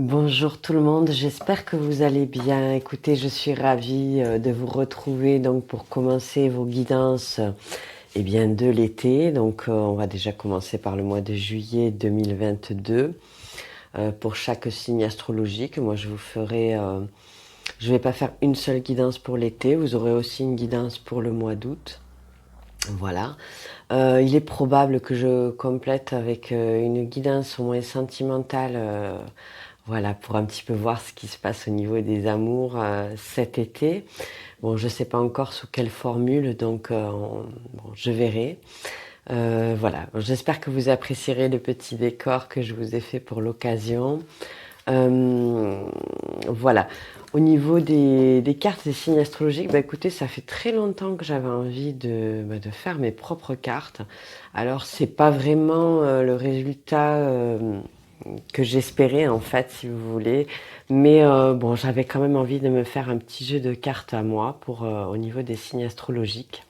Bonjour tout le monde, j'espère que vous allez bien. Écoutez, je suis ravie de vous retrouver donc pour commencer vos guidances de l'été. On va déjà commencer par le mois de juillet 2022 pour chaque signe astrologique. Moi je vais pas faire une seule guidance pour l'été, vous aurez aussi une guidance pour le mois d'août. Voilà. Il est probable que je complète avec une guidance au moins sentimentale, voilà, pour un petit peu voir ce qui se passe au niveau des amours cet été. Bon, je ne sais pas encore sous quelle formule, bon, je verrai. Voilà, j'espère que vous apprécierez le petit décor que je vous ai fait pour l'occasion. Euh, voilà. Au niveau des cartes des signes astrologiques, bah écoutez, ça fait très longtemps que j'avais envie de faire mes propres cartes. Alors, c'est pas vraiment le résultat que j'espérais en fait, si vous voulez. Mais bon, j'avais quand même envie de me faire un petit jeu de cartes à moi pour au niveau des signes astrologiques.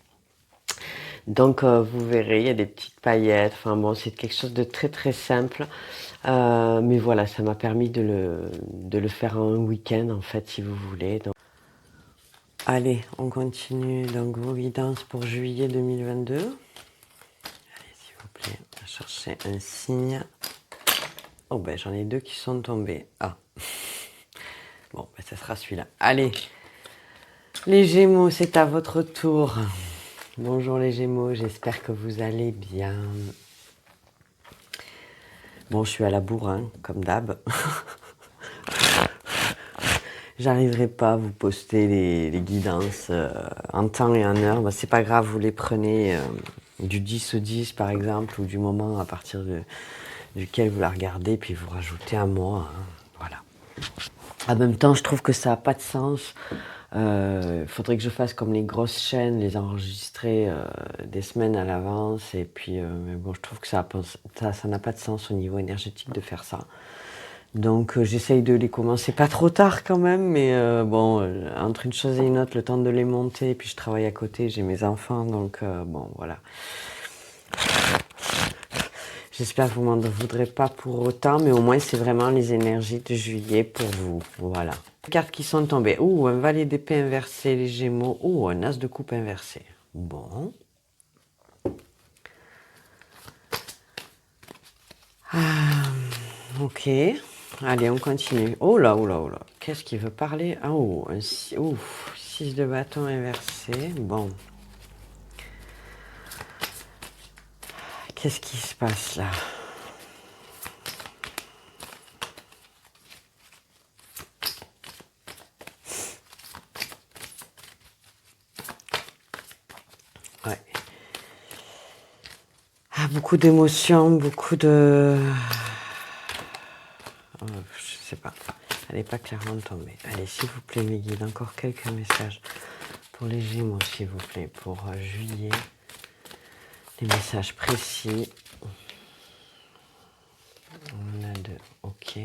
Vous verrez, il y a des petites paillettes. Enfin bon, c'est quelque chose de très très simple. Mais voilà, ça m'a permis de le faire en un week-end en fait, si vous voulez. Allez, on continue. Donc vos guidances pour juillet 2022. Allez, s'il vous plaît, on va chercher un signe. Oh ben j'en ai deux qui sont tombés. Ah. Bon, ben, ça sera celui-là. Allez, les Gémeaux, c'est à votre tour. Bonjour les Gémeaux, j'espère que vous allez bien. Bon, je suis à la bourre, hein, comme d'hab. J'arriverai pas à vous poster les guidances en temps et en heure. Ben, c'est pas grave, vous les prenez du 10 au 10 par exemple, ou du moment à partir duquel vous la regardez, puis vous rajoutez un mois. Hein, voilà. En même temps, je trouve que ça n'a pas de sens. Il faudrait que je fasse comme les grosses chaînes, les enregistrer des semaines à l'avance. Et puis, mais bon, je trouve que ça n'a pas de sens au niveau énergétique de faire ça. J'essaye de les commencer pas trop tard quand même, mais entre une chose et une autre, le temps de les monter, et puis je travaille à côté, j'ai mes enfants, bon, voilà. J'espère que vous m'en voudrez pas pour autant, mais au moins c'est vraiment les énergies de juillet pour vous. Voilà. Les cartes qui sont tombées. Ouh, un valet d'épée inversé, les Gémeaux. Ouh, un as de coupe inversé. Bon. Ok. Allez, on continue. Oh là, oh là, oh là. Qu'est-ce qu'il veut parler? Ah, oh, un 6 de bâton inversé. Bon. Qu'est-ce qui se passe là? Ouais. Ah, beaucoup d'émotions, beaucoup de... Oh, je sais pas. Elle n'est pas clairement tombée. Allez, s'il vous plaît, mes guides, encore quelques messages pour les Gémeaux, s'il vous plaît, pour juillet. Des messages précis. On a deux. Ok.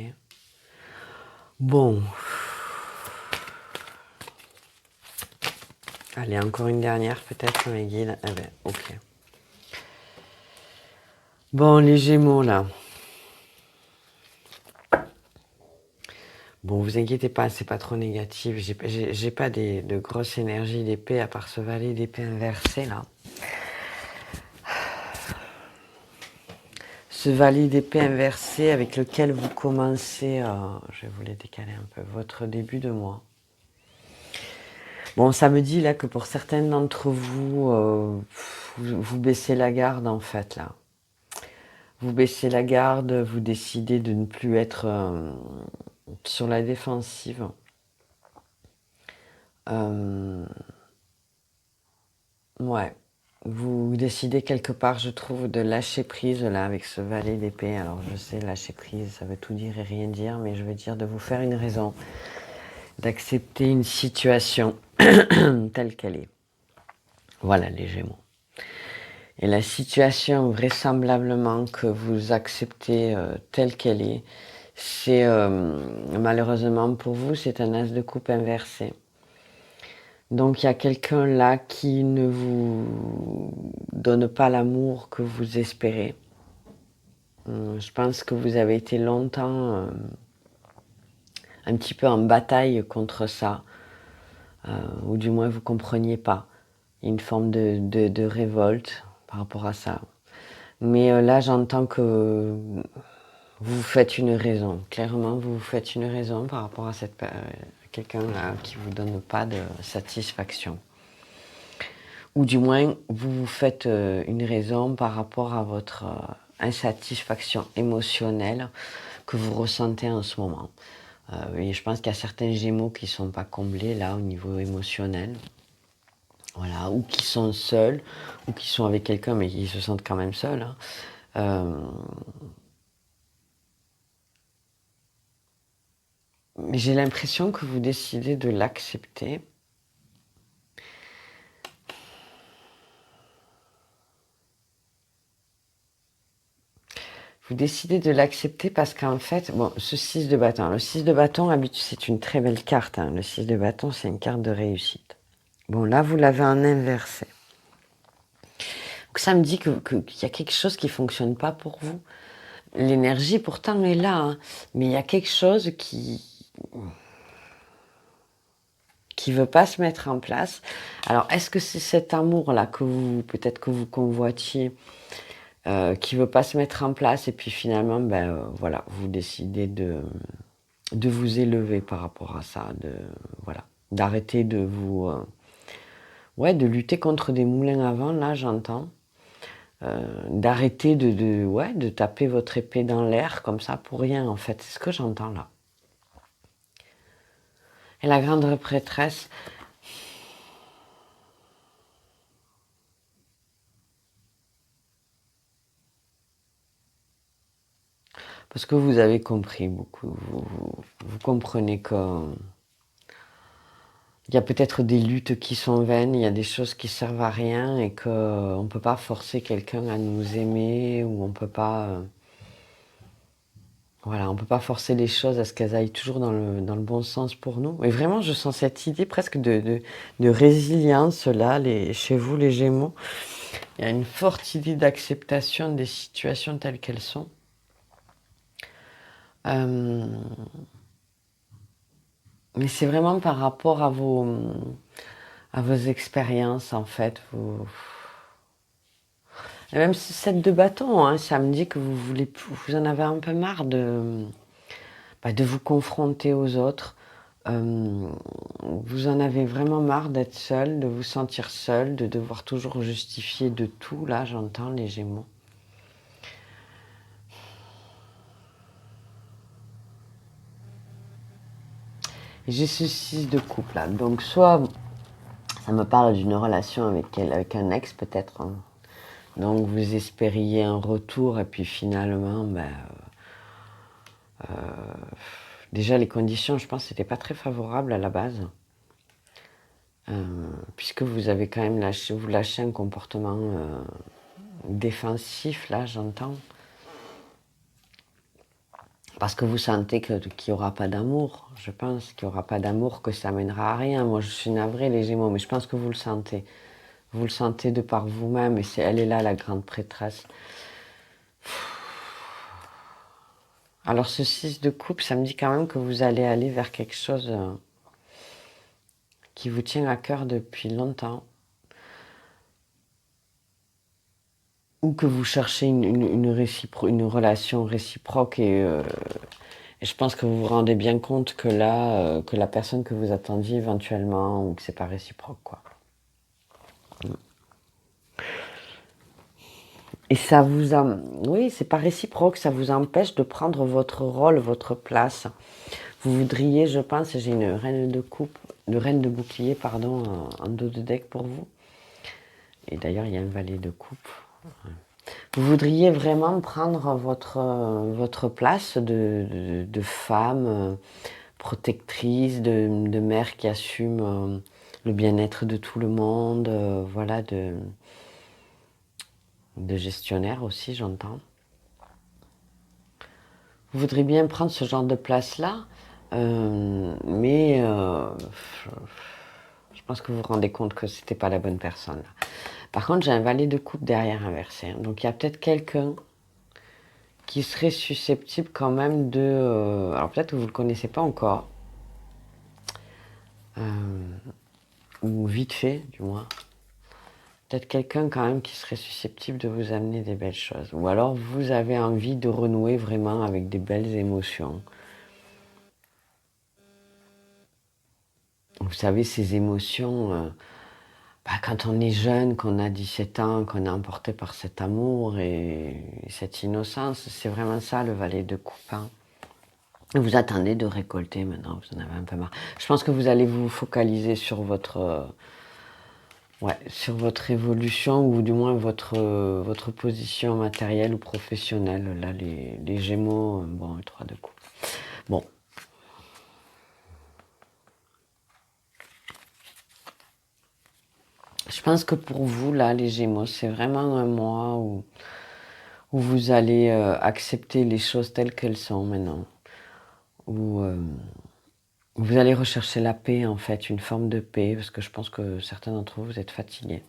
Bon. Allez, encore une dernière, peut-être, mes guides. Ah ben, ok. Bon, les Gémeaux, là. Bon, vous inquiétez pas, c'est pas trop négatif. J'ai pas de grosses énergies d'épée à part ce valet d'épée inversé, là. Ce valet d'épée inversé avec lequel vous commencez, je vais vous les décaler un peu, votre début de mois. Bon, ça me dit là que pour certains d'entre vous, vous baissez la garde en fait là. Vous baissez la garde, vous décidez de ne plus être sur la défensive. Ouais. Vous décidez quelque part, je trouve, de lâcher prise là avec ce valet d'épée. Alors je sais, lâcher prise, ça veut tout dire et rien dire, mais je veux dire de vous faire une raison, d'accepter une situation telle qu'elle est. Voilà les Gémeaux. Et la situation vraisemblablement que vous acceptez telle qu'elle est, c'est malheureusement pour vous, c'est un as de coupe inversé. Donc il y a quelqu'un là qui ne vous donne pas l'amour que vous espérez. Je pense que vous avez été longtemps un petit peu en bataille contre ça, ou du moins vous ne compreniez pas. Il y a une forme de révolte par rapport à ça. Mais là, j'entends que vous vous faites une raison. Clairement, vous vous faites une raison par rapport à quelqu'un là qui ne vous donne pas de satisfaction. Ou du moins, vous vous faites une raison par rapport à votre insatisfaction émotionnelle que vous ressentez en ce moment. Et je pense qu'il y a certains Gémeaux qui ne sont pas comblés là au niveau émotionnel. Voilà, ou qui sont seuls, ou qui sont avec quelqu'un mais qui se sentent quand même seuls. Mais j'ai l'impression que vous décidez de l'accepter. Vous décidez de l'accepter parce qu'en fait, bon, ce 6 de bâton. Le 6 de bâton, c'est une très belle carte. Le 6 de bâton, c'est une carte de réussite. Bon, là, vous l'avez en inversé. Donc ça me dit qu'il y a quelque chose qui ne fonctionne pas pour vous. L'énergie, pourtant, est là. Mais il y a quelque chose qui veut pas se mettre en place. Alors, est-ce que c'est cet amour-là que peut-être que vous convoitiez, qui veut pas se mettre en place et puis finalement, voilà, vous décidez de vous élever par rapport à ça, voilà, d'arrêter de vous, de lutter contre des moulins à vent, là, j'entends, d'arrêter de taper votre épée dans l'air comme ça pour rien, en fait, c'est ce que j'entends là. Et la grande prêtresse, parce que vous avez compris beaucoup, vous comprenez qu'il y a peut-être des luttes qui sont vaines, il y a des choses qui servent à rien et qu'on ne peut pas forcer quelqu'un à nous aimer ou on peut pas... Voilà, on ne peut pas forcer les choses à ce qu'elles aillent toujours dans le bon sens pour nous. Et vraiment, je sens cette idée presque de résilience là, chez vous, les Gémeaux. Il y a une forte idée d'acceptation des situations telles qu'elles sont. Mais c'est vraiment par rapport à vos expériences, en fait. Et même ce 7 de bâton, hein, ça me dit que vous en avez un peu marre de vous confronter aux autres. Vous en avez vraiment marre d'être seul, de vous sentir seul, de devoir toujours justifier de tout. Là, j'entends les Gémeaux. J'ai ce 6 de coupe là. Donc soit ça me parle d'une relation avec un ex peut-être. Hein. Donc vous espériez un retour et puis finalement, déjà les conditions, je pense, n'étaient pas très favorables à la base. Puisque vous avez quand même lâché un comportement défensif, là j'entends. Parce que vous sentez qu'il n'y aura pas d'amour, je pense qu'il n'y aura pas d'amour, que ça mènera à rien. Moi je suis navrée les Gémeaux, mais je pense que vous le sentez. Vous le sentez de par vous-même, et elle est là la grande prêtresse. Alors ce 6 de coupe, ça me dit quand même que vous allez aller vers quelque chose qui vous tient à cœur depuis longtemps. Ou que vous cherchez une relation réciproque et je pense que vous vous rendez bien compte que là, que la personne que vous attendiez éventuellement, ou que c'est pas réciproque, quoi. Et ça oui, c'est pas réciproque, ça vous empêche de prendre votre rôle, votre place. Vous voudriez, je pense, j'ai une reine de bouclier, pardon, en dos de deck pour vous. Et d'ailleurs, il y a un valet de coupe. Vous voudriez vraiment prendre votre place de femme protectrice, de mère qui assume le bien-être de tout le monde, voilà, de gestionnaire aussi, j'entends. Vous voudriez bien prendre ce genre de place-là, mais je pense que vous vous rendez compte que c'était pas la bonne personne. Là. Par contre, j'ai un valet de coupe derrière inversé. Hein. Donc il y a peut-être quelqu'un qui serait susceptible quand même de... alors peut-être que vous ne le connaissez pas encore, ou vite fait du moins. Peut-être quelqu'un quand même qui serait susceptible de vous amener des belles choses. Ou alors vous avez envie de renouer vraiment avec des belles émotions. Vous savez, ces émotions, quand on est jeune, qu'on a 17 ans, qu'on est emporté par cet amour et cette innocence, c'est vraiment ça le valet de coupe. Hein. Vous attendez de récolter maintenant, vous en avez un peu marre. Je pense que vous allez vous focaliser sur sur votre évolution ou du moins votre position matérielle ou professionnelle. Là, les Gémeaux, bon, le 3 de coupe. Bon. Je pense que pour vous, là, les Gémeaux, c'est vraiment un mois où vous allez accepter les choses telles qu'elles sont maintenant. Où vous allez rechercher la paix, en fait, une forme de paix, parce que je pense que certains d'entre vous, vous êtes fatigués.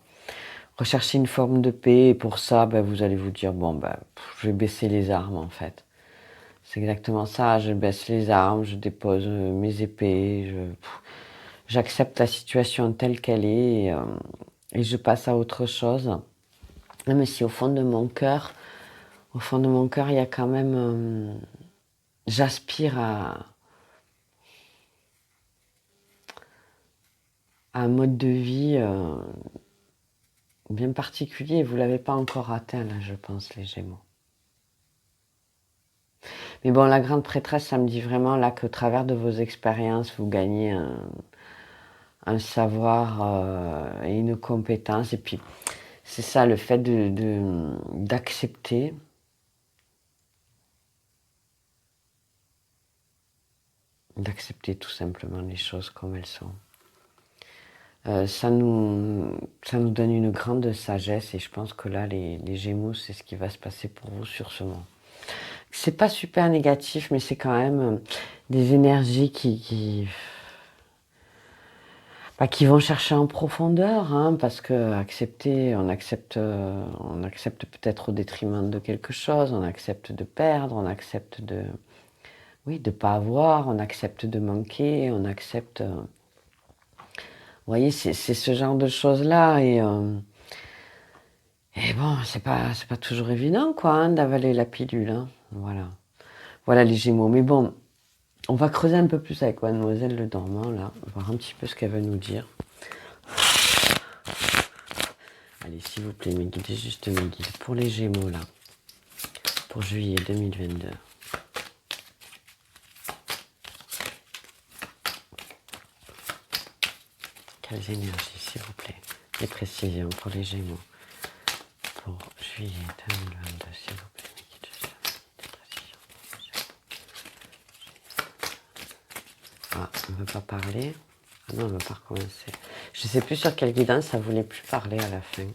Recherchez une forme de paix, et pour ça, vous allez vous dire, bon, je vais baisser les armes, en fait. C'est exactement ça, je baisse les armes, je dépose mes épées, j'accepte la situation telle qu'elle est, et je passe à autre chose. Même si au fond de mon cœur, il y a quand même, j'aspire à un mode de vie bien particulier. Vous ne l'avez pas encore atteint, là, je pense, les Gémeaux. Mais bon, la grande prêtresse, ça me dit vraiment là qu'au travers de vos expériences, vous gagnez un savoir et une compétence. Et puis, c'est ça, le fait d'accepter. D'accepter tout simplement les choses comme elles sont. Ça nous donne une grande sagesse et je pense que là, les Gémeaux, c'est ce qui va se passer pour vous sur ce mois. C'est pas super négatif, mais c'est quand même des énergies qui vont chercher en profondeur, hein, parce que accepter, on accepte peut-être au détriment de quelque chose, on accepte de perdre, on accepte de pas avoir, on accepte de manquer, on accepte. Vous voyez, c'est ce genre de choses-là et bon, c'est pas toujours évident, quoi, hein, d'avaler la pilule, hein. Voilà les Gémeaux. Mais bon, on va creuser un peu plus avec Mademoiselle Le Dormant, là, voir un petit peu ce qu'elle veut nous dire. Allez, s'il vous plaît, mes guides, juste mes guides. Pour les Gémeaux, là, pour juillet 2022. Quelles énergies, s'il vous plaît. Des précisions pour les Gémeaux. Pour juillet 2022, s'il vous plaît, mes guides, juste des précisions. Ah, on ne veut pas parler. Ah non, on ne veut pas recommencer. Je ne sais plus sur quelle guidance ça ne voulait plus parler à la fin.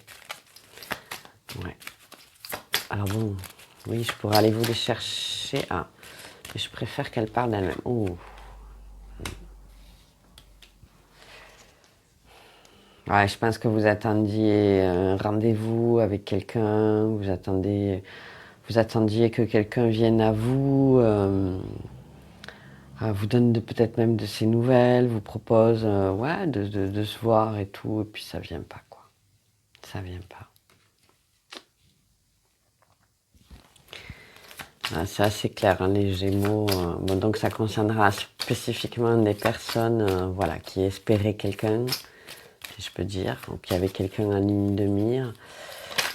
Ouais. Alors bon, oui, je pourrais aller vous les chercher. Ah, mais je préfère qu'elle parle d'elle-même. Oh. Ouais, je pense que vous attendiez un rendez-vous avec quelqu'un, vous attendiez que quelqu'un vienne à vous, vous donne peut-être même de ses nouvelles, vous propose de se voir et tout, et puis ça vient pas, quoi. Ça vient pas. Ah, c'est assez clair, hein, les Gémeaux. Bon, donc ça concernera spécifiquement des personnes qui espéraient quelqu'un, si je peux dire, donc il y avait quelqu'un en ligne de mire.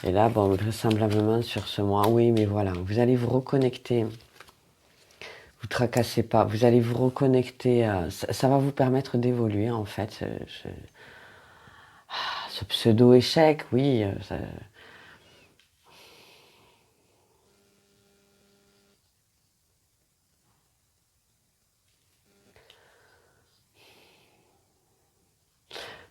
Et là, bon, vraisemblablement sur ce mois, oui, mais voilà, vous allez vous reconnecter. Vous tracassez pas, vous allez vous reconnecter. Ça va vous permettre d'évoluer, en fait. Ce pseudo-échec, oui.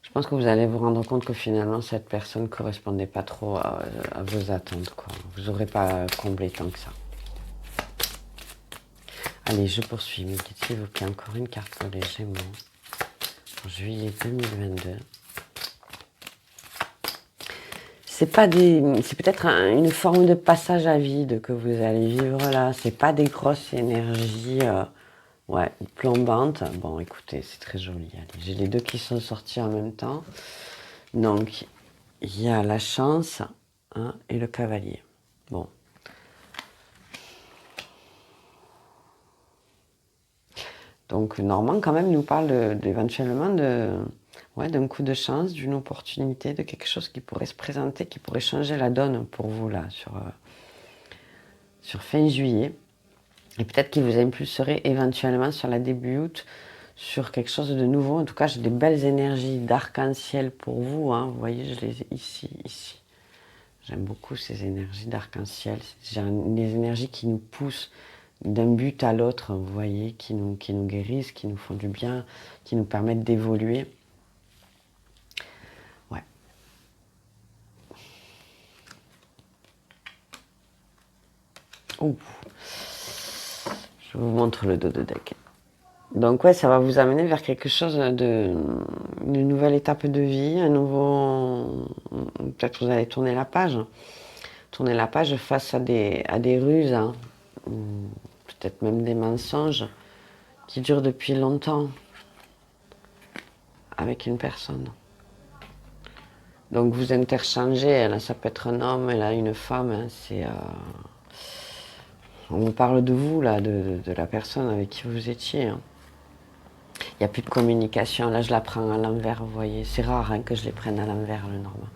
Je pense que vous allez vous rendre compte que finalement, cette personne ne correspondait pas trop à vos attentes, quoi. Vous n'aurez pas comblé tant que ça. Allez, je poursuis. Mais s'il vous plaît, encore une carte pour les Gémeaux. En juillet 2022. C'est peut-être une forme de passage à vide que vous allez vivre là. C'est pas des grosses énergies Ouais, plombante. Bon, écoutez, c'est très joli. Allez, j'ai les deux qui sont sortis en même temps. Donc, il y a la chance, hein, et le cavalier. Bon. Donc, Normand, quand même, nous parle éventuellement ouais, d'un coup de chance, d'une opportunité, de quelque chose qui pourrait se présenter, qui pourrait changer la donne pour vous, là, sur fin juillet. Et peut-être qu'il vous impulserait éventuellement sur la début août, sur quelque chose de nouveau. En tout cas, j'ai des belles énergies d'arc-en-ciel pour vous, hein. Vous voyez, je les ai ici, ici. J'aime beaucoup ces énergies d'arc-en-ciel. C'est des énergies qui nous poussent d'un but à l'autre, vous voyez, qui nous guérissent, qui nous font du bien, qui nous permettent d'évoluer. Ouais. Oh. Je vous montre le dos de deck. Donc ouais, ça va vous amener vers quelque chose une nouvelle étape de vie, un nouveau... Peut-être que vous allez tourner la page. Tourner la page face à des ruses, hein. Peut-être même des mensonges qui durent depuis longtemps avec une personne. Donc vous interchangez, là ça peut être un homme, là une femme, hein, on vous parle de vous, là, de la personne avec qui vous étiez. Hein. Il n'y a plus de communication, là je la prends à l'envers, vous voyez. C'est rare, hein, que je les prenne à l'envers, le Normand.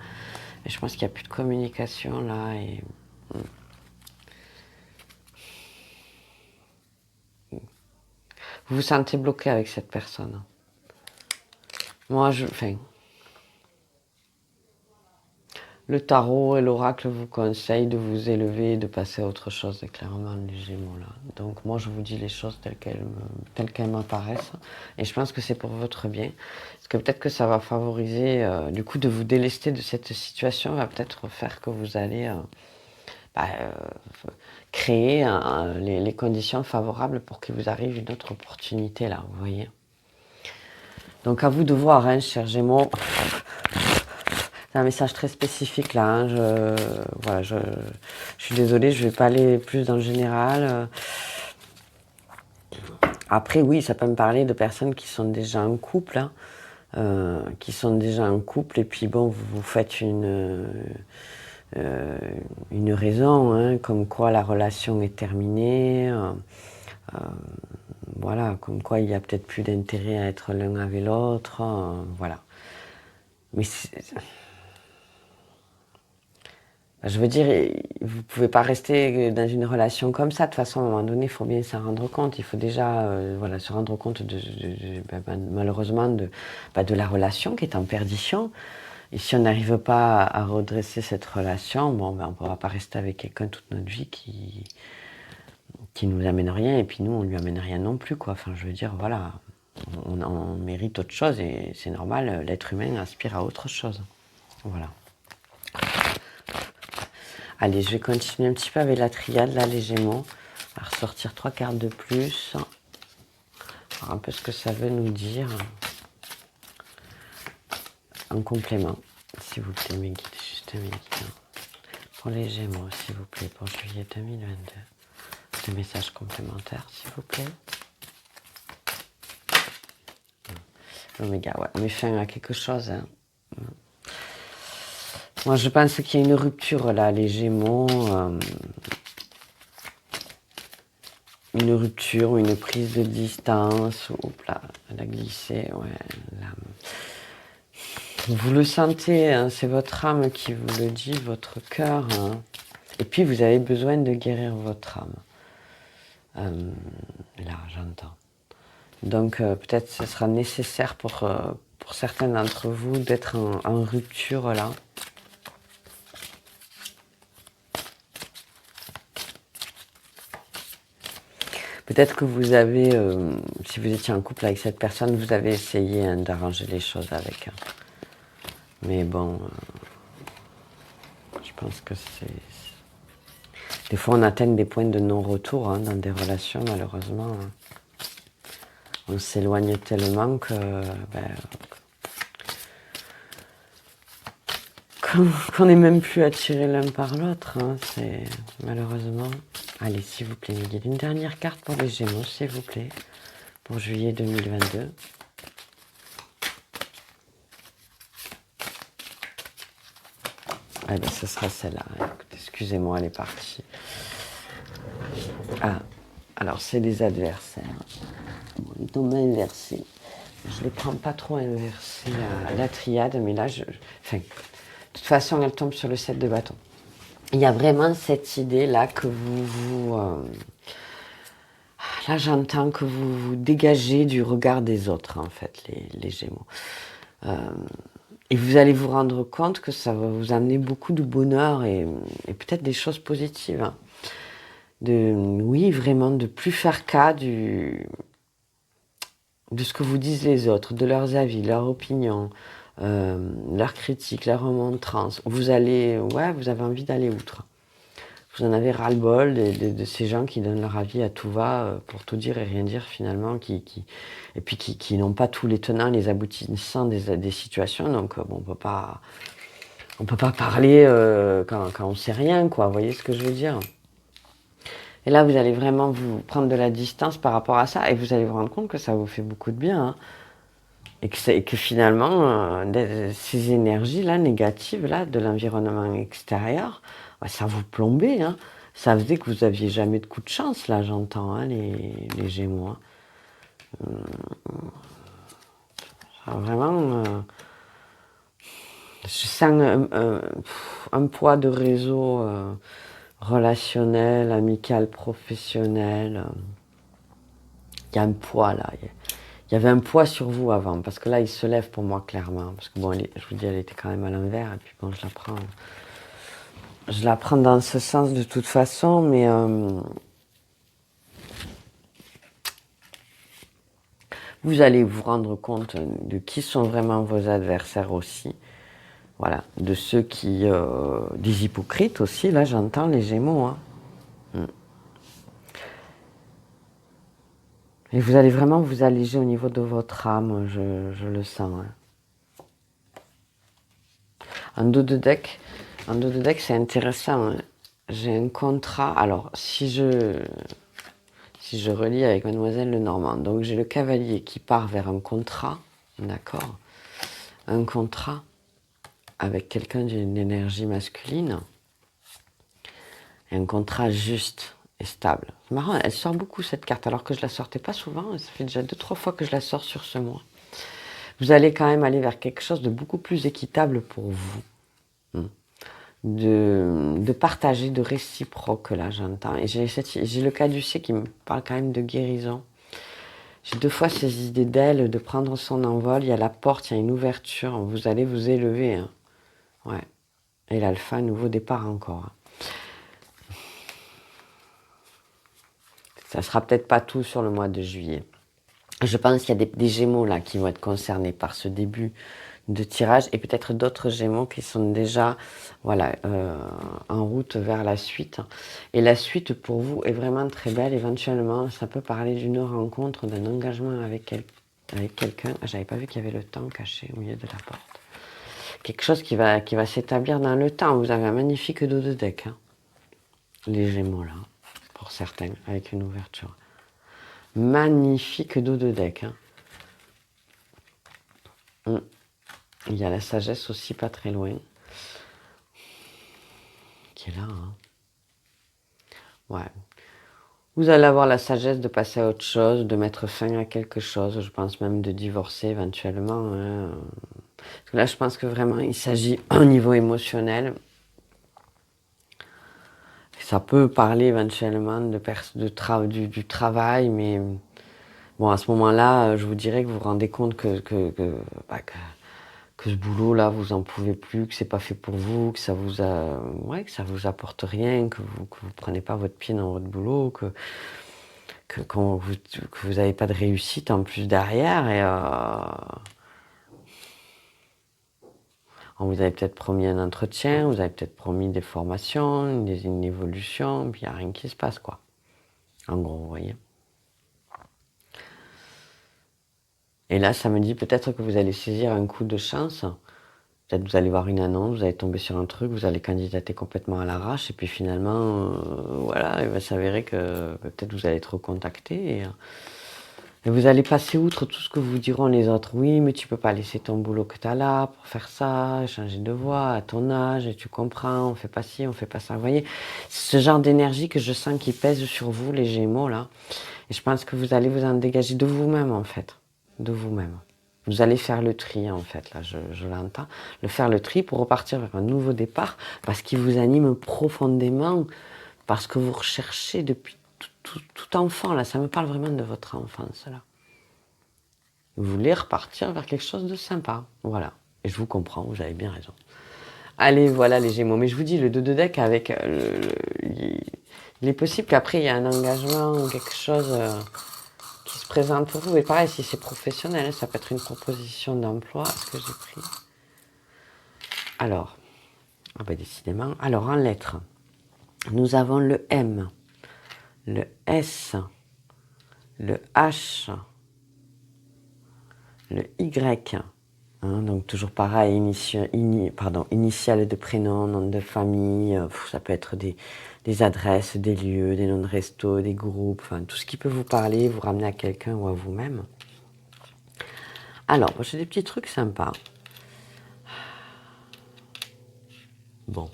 Et je pense qu'il n'y a plus de communication là. Et... Vous vous sentez bloqué avec cette personne. Moi, le tarot et l'oracle vous conseillent de vous élever et de passer à autre chose, clairement, les Gémeaux là. Donc moi, je vous dis les choses telles qu'elles m'apparaissent. Et je pense que c'est pour votre bien. Parce que peut-être que ça va favoriser, du coup, de vous délester de cette situation, va peut-être faire que vous allez créer les conditions favorables pour qu'il vous arrive une autre opportunité là, vous voyez. Donc à vous de voir, hein, chers Gémeaux. C'est un message très spécifique là. Hein. Je suis désolée, je ne vais pas aller plus dans le général. Après, oui, ça peut me parler de personnes qui sont déjà en couple. Hein. Et puis bon, vous faites une raison, hein, comme quoi la relation est terminée. Voilà, comme quoi il y a peut-être plus d'intérêt à être l'un avec l'autre. Voilà. Mais je veux dire, vous ne pouvez pas rester dans une relation comme ça. De toute façon, à un moment donné, il faut bien s'en rendre compte. Il faut déjà voilà, se rendre compte, malheureusement, de la relation qui est en perdition. Et si on n'arrive pas à redresser cette relation, bon, on ne pourra pas rester avec quelqu'un toute notre vie qui nous amène rien. Et puis nous, on ne lui amène rien non plus, quoi. Enfin, je veux dire, voilà, on mérite autre chose. Et c'est normal, l'être humain aspire à autre chose. Voilà. Allez, je vais continuer un petit peu avec la triade, là, les Gémeaux. À ressortir 3 cartes de plus. Alors, un peu ce que ça veut nous dire. En complément, s'il vous plaît, mes guides, juste mes guides. Pour les Gémeaux, s'il vous plaît, pour juillet 2022. Des messages complémentaires, s'il vous plaît. L'Oméga, ouais, on met fin à quelque chose, hein. Moi, je pense qu'il y a une rupture, là, les Gémeaux. Une rupture, une prise de distance. Oups là, elle a glissé, ouais. Là. Vous le sentez, hein, c'est votre âme qui vous le dit, votre cœur. Hein. Et puis, vous avez besoin de guérir votre âme. Là, j'entends. Donc, peut-être ce sera nécessaire pour certains d'entre vous d'être en rupture, là. Peut-être que vous avez, si vous étiez en couple avec cette personne, vous avez essayé, hein, d'arranger les choses avec. Hein. Mais bon, je pense que c'est... Des fois, on atteint des points de non-retour, hein, dans des relations, malheureusement. Hein. On s'éloigne tellement que... qu'on n'est même plus attirés l'un par l'autre. Hein, c'est malheureusement... Allez, s'il vous plaît, il y a une dernière carte pour les Gémeaux, s'il vous plaît. pour juillet 2022. Eh bien, ce sera celle-là. Excusez-moi, elle est partie. Ah, alors c'est les adversaires. Bon, ils tombent inversés. Je ne les prends pas trop inversés à la triade, mais là, enfin, de toute façon, elle tombe sur le 7 de bâton. Il y a vraiment cette idée-là que là, j'entends que vous dégagez du regard des autres, en fait, les Gémeaux. Et vous allez vous rendre compte que ça va vous amener beaucoup de bonheur et peut-être des choses positives. Hein. Oui, vraiment, de plus faire cas de ce que vous disent les autres, de leurs avis, leurs opinions, leurs critiques, leurs remontrances. Vous avez envie d'aller outre. Vous en avez ras-le-bol de ces gens qui donnent leur avis à tout va pour tout dire et rien dire finalement, et puis qui n'ont pas tous les tenants, les aboutissants des situations. Donc bon, on peut pas parler quand on sait rien, quoi. Vous voyez ce que je veux dire? Et là, vous allez vraiment vous prendre de la distance par rapport à ça, et vous allez vous rendre compte que ça vous fait beaucoup de bien, hein. Et que finalement, ces énergies-là, négatives, de l'environnement extérieur, ça vous plombait, hein. Ça faisait que vous n'aviez jamais de coup de chance, là, j'entends, hein, les Gémeaux. Hein. Vraiment, je sens un poids de réseau relationnel, amical, professionnel. Il y a un poids, là. Il y avait un poids sur vous avant, parce que là, il se lève pour moi, clairement. Parce que bon, je vous dis, elle était quand même à l'envers, et puis bon, je la prends dans ce sens de toute façon, mais vous allez vous rendre compte de qui sont vraiment vos adversaires aussi. Voilà, de ceux des hypocrites aussi, là, j'entends les Gémeaux. Hein. Et vous allez vraiment vous alléger au niveau de votre âme, je le sens. Hein. En dos de deck, c'est intéressant. Hein. J'ai un contrat. Alors, si je relis avec Mademoiselle Lenormand, donc j'ai le cavalier qui part vers un contrat, d'accord? Un contrat avec quelqu'un d'une énergie masculine, et un contrat juste et stable. C'est marrant, elle sort beaucoup cette carte, alors que je la sortais pas souvent, ça fait déjà 2-3 fois que je la sors sur ce mois. Vous allez quand même aller vers quelque chose de beaucoup plus équitable pour vous. De partager, de réciproque, là, j'entends. Et j'ai le caducée qui me parle quand même de guérison. J'ai 2 fois ces idées d'elle, de prendre son envol. Il y a la porte, il y a une ouverture. Vous allez vous élever. Hein. Ouais. Et l'alpha, nouveau départ encore. Hein. Ça sera peut-être pas tout sur le mois de juillet. Je pense qu'il y a des Gémeaux là qui vont être concernés par ce début de tirage et peut-être d'autres Gémeaux qui sont déjà en route vers la suite. Et la suite pour vous est vraiment très belle. Éventuellement, ça peut parler d'une rencontre, d'un engagement avec quelqu'un. Ah, j'avais pas vu qu'il y avait le temps caché au milieu de la porte. Quelque chose qui va s'établir dans le temps. Vous avez un magnifique dos de deck. Hein. Les Gémeaux là, pour certains, avec une ouverture. Magnifique dos de deck. Hein. Il y a la sagesse aussi pas très loin. Qui est là. Hein. Ouais. Vous allez avoir la sagesse de passer à autre chose, de mettre fin à quelque chose. Je pense même de divorcer éventuellement. Hein. Parce que là, je pense que vraiment, il s'agit au niveau émotionnel. Ça peut parler éventuellement du travail, mais bon, à ce moment-là, je vous dirais que vous vous rendez compte que ce boulot-là, vous en pouvez plus, que c'est pas fait pour vous, que ça vous apporte rien, que vous prenez pas votre pied dans votre boulot, que vous n'avez pas de réussite en plus derrière, et on vous avez peut-être promis un entretien, vous avez peut-être promis des formations, une évolution, puis il n'y a rien qui se passe, quoi. En gros, vous voyez. Et là, ça me dit peut-être que vous allez saisir un coup de chance. Peut-être vous allez voir une annonce, vous allez tomber sur un truc, vous allez candidater complètement à l'arrache, et puis finalement, il va s'avérer que peut-être vous allez être recontacté. Et vous allez passer outre tout ce que vous diront les autres. Oui, mais tu peux pas laisser ton boulot que tu as là pour faire ça, changer de voie à ton âge, et tu comprends, on fait pas ci, on fait pas ça. Vous voyez, ce genre d'énergie que je sens qui pèse sur vous, les Gémeaux, là. Et je pense que vous allez vous en dégager de vous-même, en fait. De vous-même. Vous allez faire le tri, en fait, là, je l'entends. Faire le tri pour repartir vers un nouveau départ, parce qu'il vous anime profondément, parce que vous recherchez depuis tout enfant, là. Ça me parle vraiment de votre enfance, là. Vous voulez repartir vers quelque chose de sympa. Voilà. Et je vous comprends, vous avez bien raison. Allez, voilà les Gémeaux. Mais je vous dis, le 2 de deck avec... il est possible qu'après, il y ait un engagement ou quelque chose qui se présente pour vous. Et pareil, si c'est professionnel, ça peut être une proposition d'emploi. Ce que j'ai pris. Alors, ah ben décidément. Alors, en lettres, nous avons le M, le S, le H, le Y. Hein, donc toujours pareil, initiales de prénom, nom de famille, ça peut être des adresses, des lieux, des noms de resto, des groupes, enfin tout ce qui peut vous parler, vous ramener à quelqu'un ou à vous-même. Alors, j'ai des petits trucs sympas. Bon.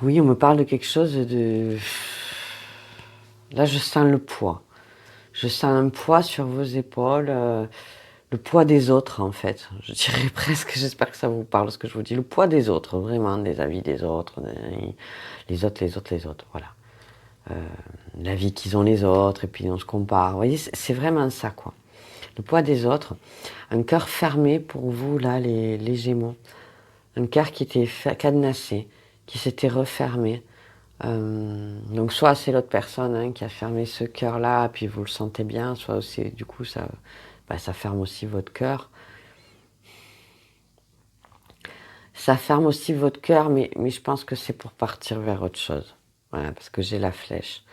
Oui, on me parle de quelque chose de... Là, je sens le poids. Je sens un poids sur vos épaules, le poids des autres en fait. Je dirais presque, j'espère que ça vous parle ce que je vous dis, le poids des autres, vraiment, des avis des autres, les autres, voilà. La vie qu'ils ont les autres, et puis on se compare. Vous voyez, c'est vraiment ça quoi. Le poids des autres. Un cœur fermé pour vous, là, les Gémeaux. Un cœur qui était cadenassé, qui s'était refermé. Donc soit c'est l'autre personne qui a fermé ce cœur-là, puis vous le sentez bien, soit aussi du coup ça ferme aussi votre cœur. Ça ferme aussi votre cœur, mais je pense que c'est pour partir vers autre chose. Voilà, parce que j'ai la flèche.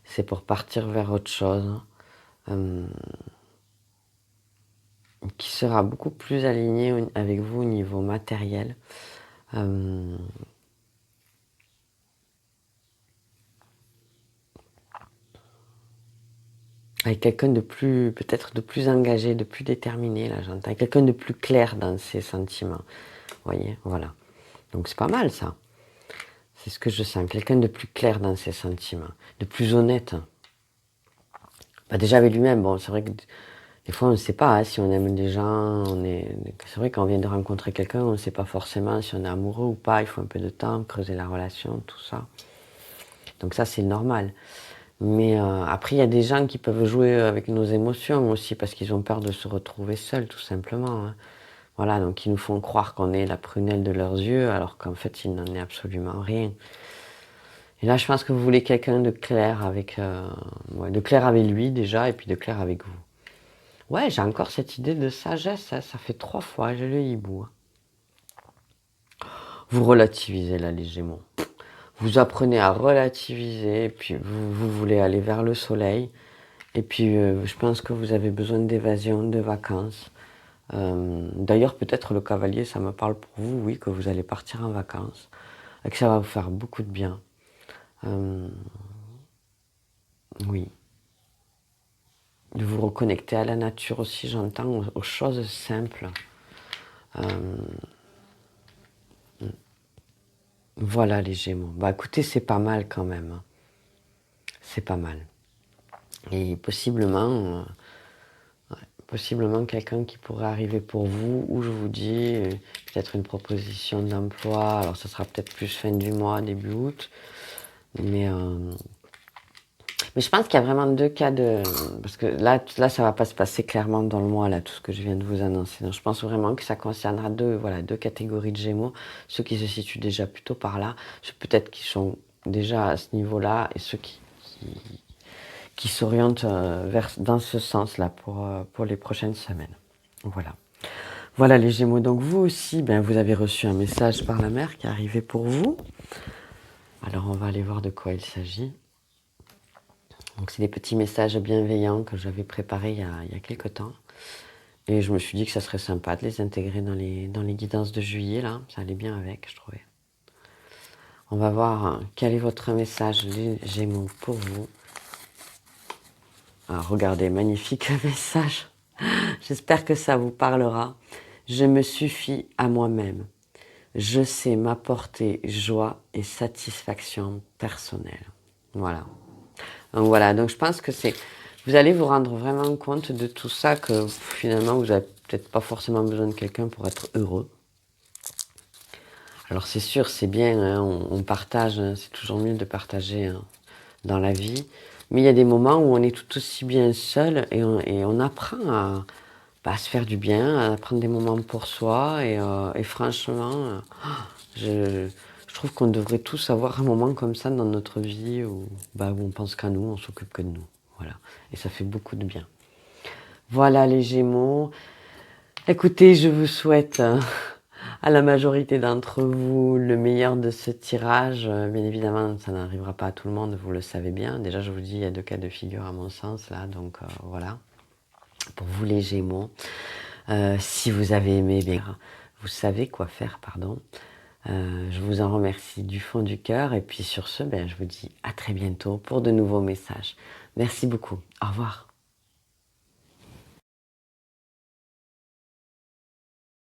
C'est pour partir vers autre chose qui sera beaucoup plus aligné avec vous au niveau matériel. Avec quelqu'un de plus, peut-être de plus engagé, de plus déterminé, là j'entends. Quelqu'un de plus clair dans ses sentiments. Vous voyez, voilà. Donc c'est pas mal ça. C'est ce que je sens. Quelqu'un de plus clair dans ses sentiments, de plus honnête. Déjà avec lui-même, bon, c'est vrai que des fois on ne sait pas si on aime des gens. C'est vrai qu'on vient de rencontrer quelqu'un, on ne sait pas forcément si on est amoureux ou pas. Il faut un peu de temps, creuser la relation, tout ça. Donc ça c'est normal. Mais après, il y a des gens qui peuvent jouer avec nos émotions aussi parce qu'ils ont peur de se retrouver seuls, tout simplement. Voilà, donc ils nous font croire qu'on est la prunelle de leurs yeux alors qu'en fait, il n'en est absolument rien. Et là, je pense que vous voulez quelqu'un de clair de clair avec lui déjà et puis de clair avec vous. Ouais, j'ai encore cette idée de sagesse, ça fait 3 fois, j'ai le hibou. Vous relativisez là, les Gémeaux. Vous apprenez à relativiser, et puis vous voulez aller vers le soleil. Et puis, je pense que vous avez besoin d'évasion, de vacances. D'ailleurs, peut-être le cavalier, ça me parle pour vous, oui, que vous allez partir en vacances. Et que ça va vous faire beaucoup de bien. Oui. De vous reconnecter à la nature aussi, j'entends, aux choses simples. Voilà les Gémeaux. Écoutez, c'est pas mal quand même. C'est pas mal. Et possiblement quelqu'un qui pourrait arriver pour vous, ou je vous dis, peut-être une proposition d'emploi, alors ça sera peut-être plus fin du mois, début août, mais je pense qu'il y a vraiment 2 cas de... Parce que là ça va pas se passer clairement dans le mois, là, tout ce que je viens de vous annoncer. Donc je pense vraiment que ça concernera deux catégories de Gémeaux, ceux qui se situent déjà plutôt par là, ceux peut-être qui sont déjà à ce niveau-là, et ceux qui s'orientent dans ce sens-là pour les prochaines semaines. Voilà. Voilà les Gémeaux. Donc vous aussi, vous avez reçu un message par la mère qui est arrivé pour vous. Alors on va aller voir de quoi il s'agit. Donc c'est des petits messages bienveillants que j'avais préparés il y a quelques temps. Et je me suis dit que ça serait sympa de les intégrer dans les guidances de juillet, là. Ça allait bien avec, je trouvais. On va voir quel est votre message, les Gémeaux, pour vous, Alors, regardez, magnifique message. J'espère que ça vous parlera. Je me suffis à moi-même. Je sais m'apporter joie et satisfaction personnelle. Voilà. Donc voilà, donc je pense que vous allez vous rendre vraiment compte de tout ça, que finalement vous n'avez peut-être pas forcément besoin de quelqu'un pour être heureux. Alors c'est sûr, c'est bien, hein, on partage, hein, c'est toujours mieux de partager, hein, dans la vie. Mais il y a des moments où on est tout aussi bien seul et on apprend à se faire du bien, à prendre des moments pour soi. Et franchement, je trouve qu'on devrait tous avoir un moment comme ça dans notre vie où on pense qu'à nous, on s'occupe que de nous. Voilà. Et ça fait beaucoup de bien. Voilà les Gémeaux. Écoutez, je vous souhaite à la majorité d'entre vous le meilleur de ce tirage. Bien évidemment, ça n'arrivera pas à tout le monde, vous le savez bien. Déjà, je vous dis, il y a 2 cas de figure à mon sens là, donc voilà. Pour vous les Gémeaux, si vous avez aimé, bien, vous savez quoi faire, pardon. Je vous en remercie du fond du cœur et puis sur ce, je vous dis à très bientôt pour de nouveaux messages. Merci beaucoup. Au revoir.